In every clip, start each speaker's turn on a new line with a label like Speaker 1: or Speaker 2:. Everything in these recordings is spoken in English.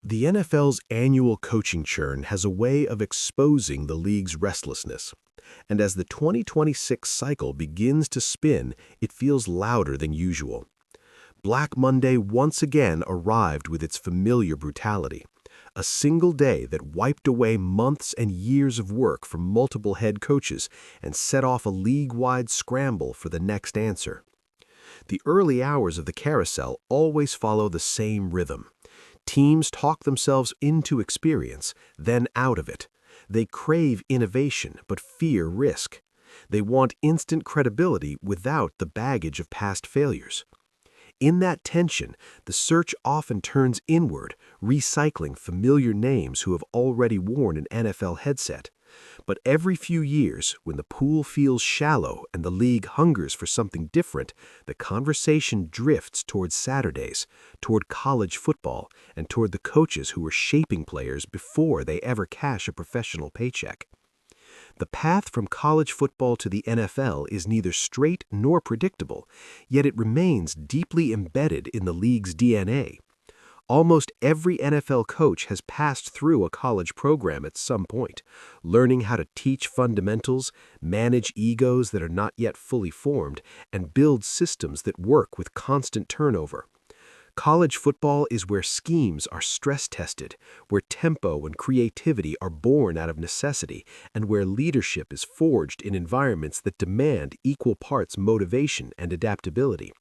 Speaker 1: The NFL's annual coaching churn has a way of exposing the league's restlessness. And as the 2026 cycle begins to spin, it feels louder than usual. Black Monday once again arrived with its familiar brutality. A single day that wiped away months and years of work from multiple head coaches and set off a league-wide scramble for the next answer. The early hours of the carousel always follow the same rhythm. Teams talk themselves into experience, then out of it. They crave innovation but fear risk. They want instant credibility without the baggage of past failures. In that tension, the search often turns inward, recycling familiar names who have already worn an NFL headset. But every few years, when the pool feels shallow and the league hungers for something different, the conversation drifts toward Saturdays, toward college football, and toward the coaches who are shaping players before they ever cash a professional paycheck. The path from college football to the NFL is neither straight nor predictable, yet it remains deeply embedded in the league's DNA. Almost every NFL coach has passed through a college program at some point, learning how to teach fundamentals, manage egos that are not yet fully formed, and build systems that work with constant turnover. College football is where schemes are stress-tested, where tempo and creativity are born out of necessity, and where leadership is forged in environments that demand equal parts motivation and adaptability.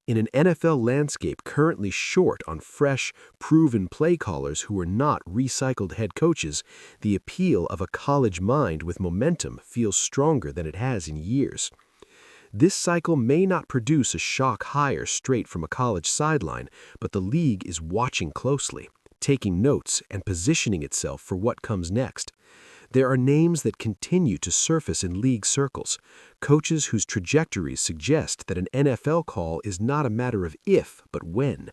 Speaker 1: In an NFL landscape currently short on fresh, proven play callers who are not recycled head coaches, the appeal of a college mind with momentum feels stronger than it has in years. This cycle may not produce a shock hire straight from a college sideline, but the league is watching closely, taking notes and positioning itself for what comes next. There are names that continue to surface in league circles, coaches whose trajectories suggest that an NFL call is not a matter of if, but when.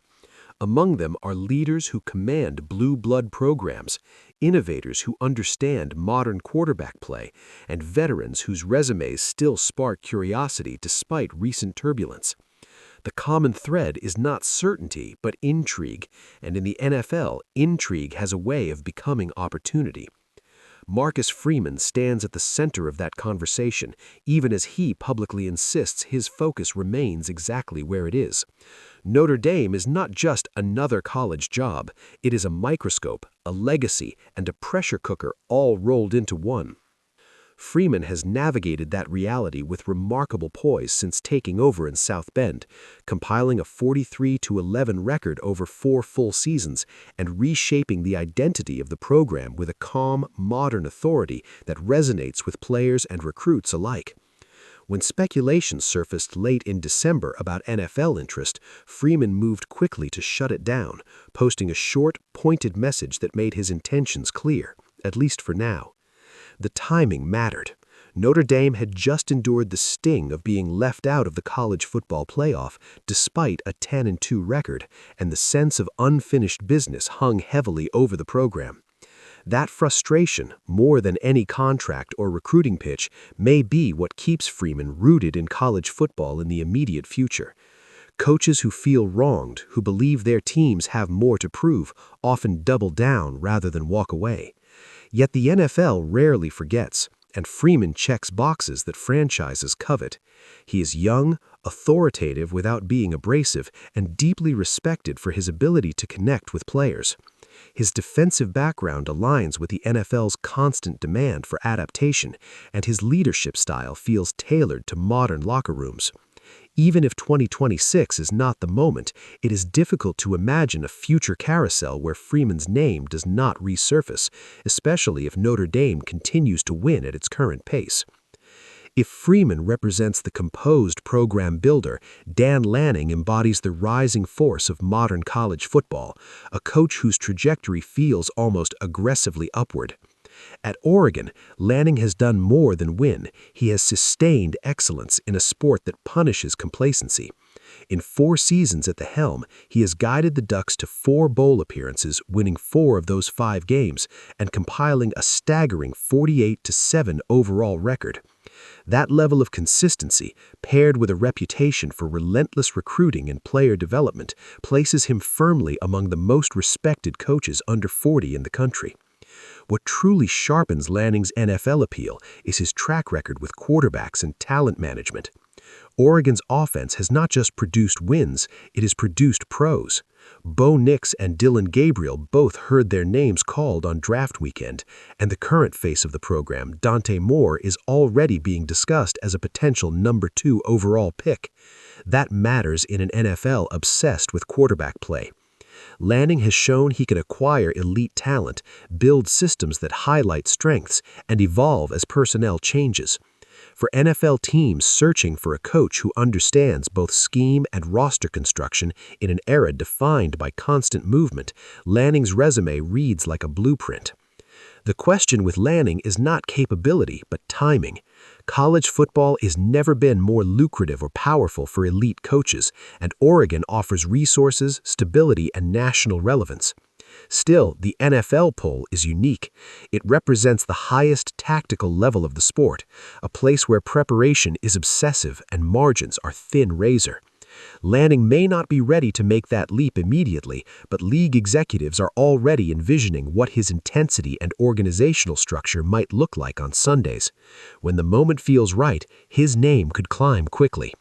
Speaker 1: Among them are leaders who command blue blood programs, innovators who understand modern quarterback play, and veterans whose resumes still spark curiosity despite recent turbulence. The common thread is not certainty, but intrigue, and in the NFL, intrigue has a way of becoming opportunity. Marcus Freeman stands at the center of that conversation, even as he publicly insists his focus remains exactly where it is. Notre Dame is not just another college job, it is a microscope, a legacy, and a pressure cooker all rolled into one. Freeman has navigated that reality with remarkable poise since taking over in South Bend, compiling a 43-11 record over 4 full seasons and reshaping the identity of the program with a calm, modern authority that resonates with players and recruits alike. When speculation surfaced late in December about NFL interest, Freeman moved quickly to shut it down, posting a short, pointed message that made his intentions clear, at least for now. The timing mattered. Notre Dame had just endured the sting of being left out of the college football playoff despite a 10-2 record, and the sense of unfinished business hung heavily over the program. That frustration, more than any contract or recruiting pitch, may be what keeps Freeman rooted in college football in the immediate future. Coaches who feel wronged, who believe their teams have more to prove, often double down rather than walk away. Yet the NFL rarely forgets, and Freeman checks boxes that franchises covet. He is young, authoritative without being abrasive, and deeply respected for his ability to connect with players. His defensive background aligns with the NFL's constant demand for adaptation, and his leadership style feels tailored to modern locker rooms. Even if 2026 is not the moment, it is difficult to imagine a future carousel where Freeman's name does not resurface, especially if Notre Dame continues to win at its current pace. If Freeman represents the composed program builder, Dan Lanning embodies the rising force of modern college football, a coach whose trajectory feels almost aggressively upward. At Oregon, Lanning has done more than win. He has sustained excellence in a sport that punishes complacency. In 4 seasons at the helm, he has guided the Ducks to 4 bowl appearances, winning 4 of those 5 games, and compiling a staggering 48-7 overall record. That level of consistency, paired with a reputation for relentless recruiting and player development, places him firmly among the most respected coaches under 40 in the country. What truly sharpens Lanning's NFL appeal is his track record with quarterbacks and talent management. Oregon's offense has not just produced wins, it has produced pros. Bo Nix and Dillon Gabriel both heard their names called on draft weekend, and the current face of the program, Dante Moore, is already being discussed as a potential number 2 overall pick. That matters in an NFL obsessed with quarterback play. Lanning has shown he can acquire elite talent, build systems that highlight strengths, and evolve as personnel changes. For NFL teams searching for a coach who understands both scheme and roster construction in an era defined by constant movement, Lanning's resume reads like a blueprint. The question with Lanning is not capability, but timing. College football has never been more lucrative or powerful for elite coaches, and Oregon offers resources, stability, and national relevance. Still, the NFL poll is unique. It represents the highest tactical level of the sport, a place where preparation is obsessive and margins are thin razor. Lanning may not be ready to make that leap immediately, but league executives are already envisioning what his intensity and organizational structure might look like on Sundays. When the moment feels right, his name could climb quickly.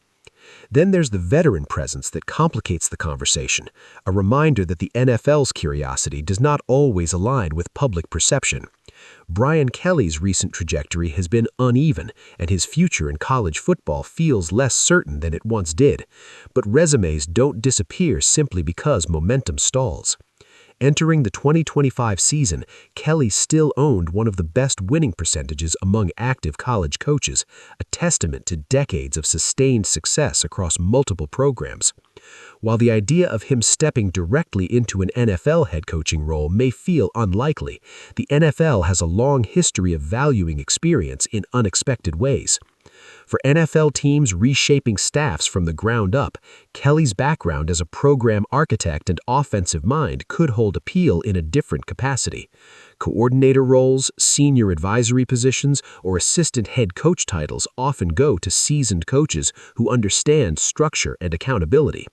Speaker 1: Then there's the veteran presence that complicates the conversation, a reminder that the NFL's curiosity does not always align with public perception. Brian Kelly's recent trajectory has been uneven, and his future in college football feels less certain than it once did. But resumes don't disappear simply because momentum stalls. Entering the 2025 season, Kelly still owned one of the best winning percentages among active college coaches, a testament to decades of sustained success across multiple programs. While the idea of him stepping directly into an NFL head coaching role may feel unlikely, the NFL has a long history of valuing experience in unexpected ways. For NFL teams reshaping staffs from the ground up, Kelly's background as a program architect and offensive mind could hold appeal in a different capacity. Coordinator roles, senior advisory positions, or assistant head coach titles often go to seasoned coaches who understand structure and accountability.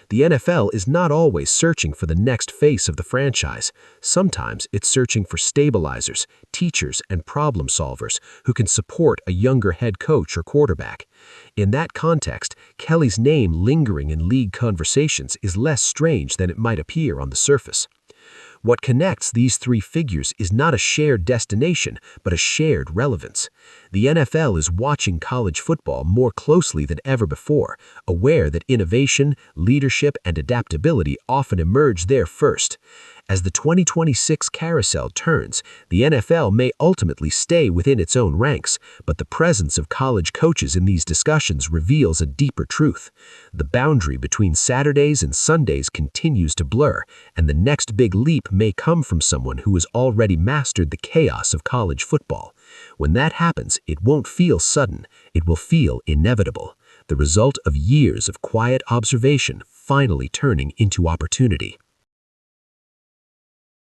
Speaker 1: The NFL is not always searching for the next face of the franchise. Sometimes it's searching for stabilizers, teachers, and problem solvers who can support a younger head coach or quarterback. In that context, Kelly's name lingering in league conversations is less strange than it might appear on the surface. What connects these three figures is not a shared destination, but a shared relevance. The NFL is watching college football more closely than ever before, aware that innovation, leadership, and adaptability often emerge there first. As the 2026 carousel turns, the NFL may ultimately stay within its own ranks, but the presence of college coaches in these discussions reveals a deeper truth. The boundary between Saturdays and Sundays continues to blur, and the next big leap may come from someone who has already mastered the chaos of college football. When that happens, it won't feel sudden, it will feel inevitable, the result of years of quiet observation finally turning into opportunity.